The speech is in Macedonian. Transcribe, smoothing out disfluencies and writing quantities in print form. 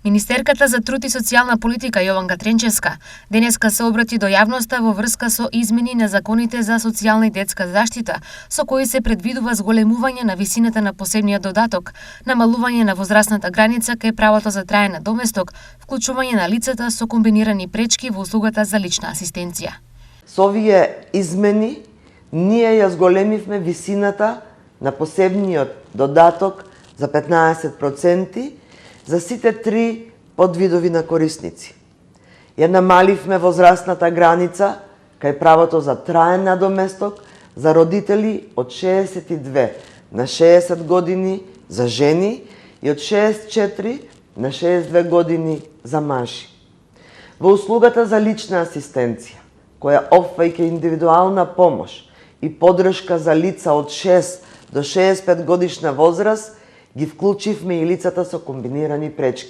Министерката за труд и социјална политика Јованка Тренчевска денеска се обрати до јавноста во врска со измени на законите за социјална и детска заштита, со кои се предвидува зголемување на висината на посебниот додаток, намалување на возрастната граница кај правото за траен надоместок, вклучување на лицата со комбинирани пречки во услугата за лична асистенција. Со овие измени ние ја зголемивме висината на посебниот додаток за 15% за сите три подвидови на корисници. Ја намаливме возрастната граница кај правото за траен надоместок за родители од 62 на 60 години за жени и од 64 на 62 години за мажи. Во услугата за лична асистенција, која опфаќа индивидуална помош и подршка за лица од 6 до 65 годишна возраст, ги вклучивме и лицата со комбинирани пречки.